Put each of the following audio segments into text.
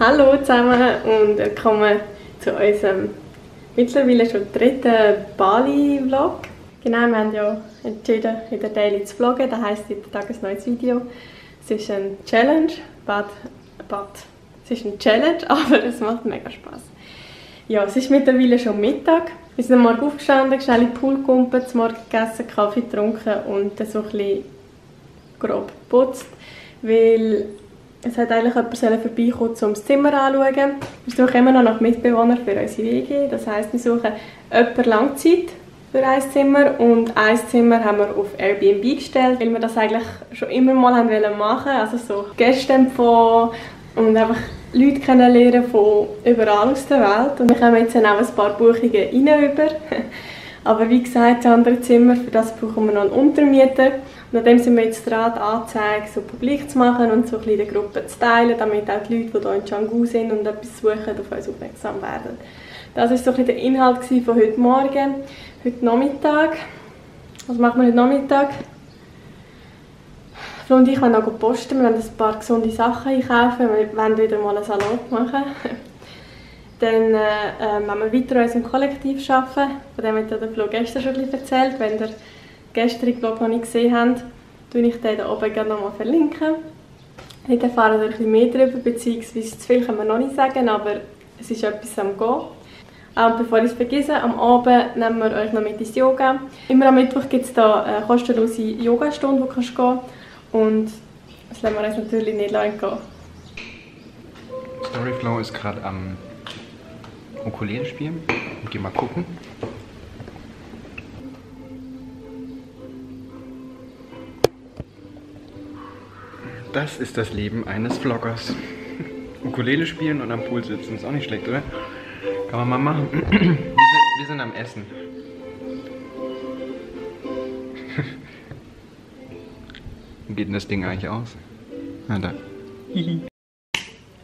Hallo zusammen und willkommen zu unserem mittlerweile schon dritten Bali-Vlog. Genau, wir haben ja entschieden, wieder daily zu vloggen, das heisst jeden Tag ein neues Video. Es ist eine Challenge, es ist eine Challenge, aber es macht mega Spaß. Ja, es ist mittlerweile schon Mittag. Wir sind am Morgen aufgestanden, schnell in den Pool gekommen, zum Morgen gegessen, Kaffee getrunken und dann so ein bisschen grob geputzt, weil es hat eigentlich jemand vorbeikommen, um das Zimmer anzuschauen. Wir suchen immer noch nach Mitbewohnern für unsere WG. Das heisst, wir suchen jemanden Langzeit für ein Zimmer und ein Zimmer haben wir auf Airbnb gestellt, weil wir das eigentlich schon immer mal machen wollten. Also so Gäste empfangen und einfach Leute kennenlernen von überall aus der Welt. Und wir haben jetzt auch ein paar Buchungen rein über. Aber wie gesagt, das andere Zimmer, für das brauchen wir noch einen Untermieter. Und nachdem sind wir jetzt dran, die Anzeige so publik zu machen und so ein bisschen in der Gruppe zu teilen, damit auch die Leute, die hier in Canggu sind und etwas suchen, auf uns aufmerksam werden. Das war so ein bisschen der Inhalt von heute Morgen. Heute Nachmittag. Was machen wir heute Nachmittag? Flo und ich wollen noch posten. Wir wollen ein paar gesunde Sachen einkaufen. Wir wollen wieder mal einen Salat machen. Dann wollen wir weiter an unserem Kollektiv arbeiten. Von dem hat der Flo gestern schon ein bisschen erzählt. Wenn ihr den gestrigen Vlog noch nicht gesehen habt, verlinke ich den hier oben gerne nochmal. Heute erfahren wir ein bisschen mehr darüber, beziehungsweise zu viel können wir noch nicht sagen, aber es ist etwas am Gehen. Und bevor ich es vergesse, am Abend nehmen wir euch noch mit ins Yoga. Immer am Mittwoch gibt es hier eine kostenlose Yogastunde, wo du gehen kannst. Und das lassen wir uns natürlich nicht lang gehen. Storyflow ist gerade am Ukulele spielen. Ich gehe mal gucken. Das ist das Leben eines Vloggers. Ukulele spielen und am Pool sitzen, ist auch nicht schlecht, oder? Kann man mal machen. Wir sind am Essen. Wie geht denn das Ding eigentlich aus? Na da.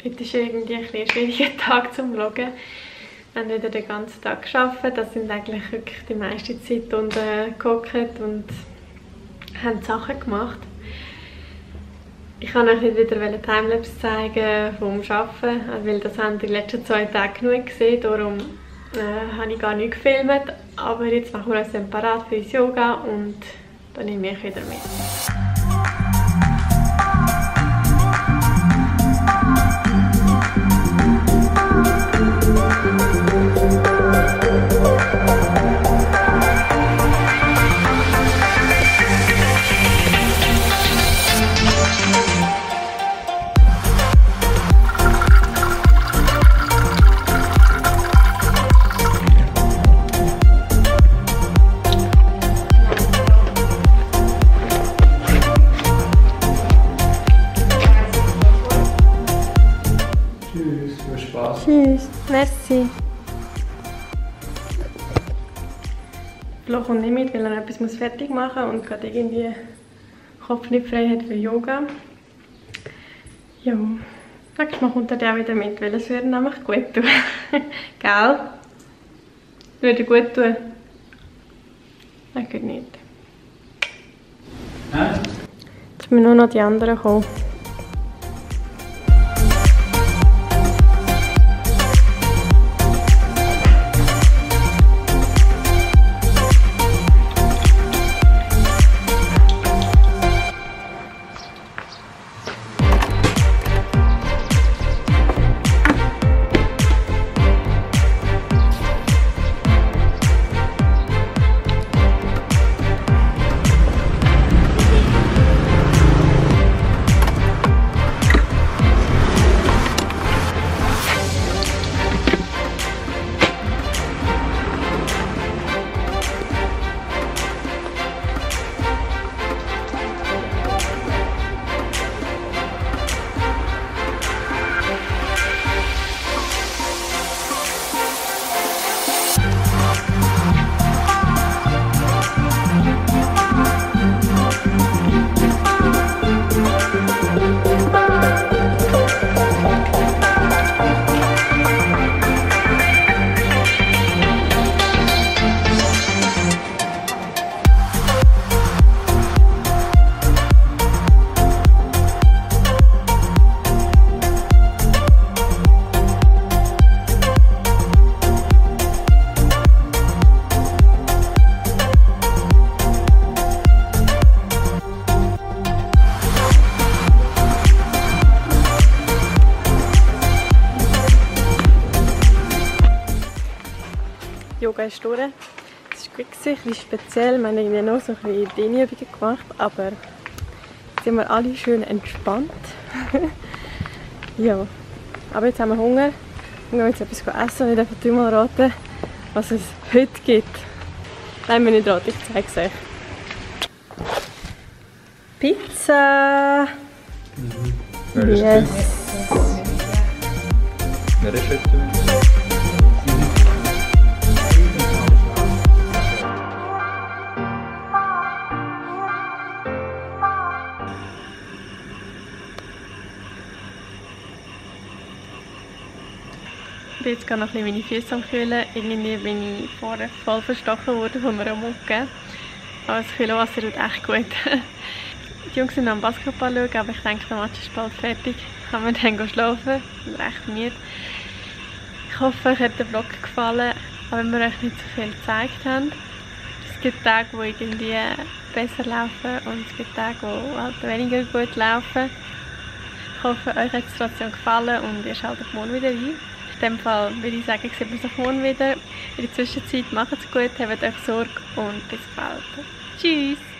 Heute ist irgendwie ein schwieriger Tag zum Vloggen. Wir haben wieder den ganzen Tag gearbeitet. Das sind eigentlich wirklich die meiste Zeit unten gehockt und haben Sachen gemacht. Ich kann euch nicht wieder Timelapse zeigen vom Arbeiten, weil das haben die letzten 2 Tage genug gesehen, darum habe ich gar nicht gefilmt. Aber jetzt machen wir uns dann parat für das Yoga und dann nehme ich wieder mit. Tschüss, merci. Flo kommt nicht mit, weil er etwas fertig machen muss und gerade irgendwie den Kopf nicht frei hat für Yoga. Ja, nächstes Mal kommt er auch wieder mit, weil es würde nämlich gut tun. Gell? Würde gut tun. Nein, geht nicht. Jetzt müssen nur noch die anderen kommen. ist durch. Es war gut, ein bisschen speziell. Wir haben irgendwie noch so ein bisschen Dehnübungen gemacht, aber jetzt sind wir alle schön entspannt. Ja, aber jetzt haben wir Hunger. Wir gehen jetzt etwas essen und ich darf dreimal raten, was es heute gibt. Nein, wir nicht raten, ich zeige es euch. Pizza! Yes! Ich bin jetzt gerade noch ein bisschen meine Füße am Kühlen. Irgendwie bin ich vorher voll verstochen worden von einer Mucke. Aber das Kühlwasser tut echt gut. Die Jungs sind am Basketball schauen, aber ich denke, der Match ist bald fertig. Kann man dann schlafen. Ich bin recht müde. Ich hoffe, euch hat der Vlog gefallen, auch wenn wir euch nicht so viel gezeigt haben. Es gibt Tage, die irgendwie besser laufen und es gibt Tage, die halt weniger gut laufen. Ich hoffe, euch hat die Situation gefallen und ihr schaltet morgen wieder ein. In dem Fall würde ich sagen, sehen wir uns morgen wieder. In der Zwischenzeit macht es gut, habt euch Sorge und bis bald. Tschüss!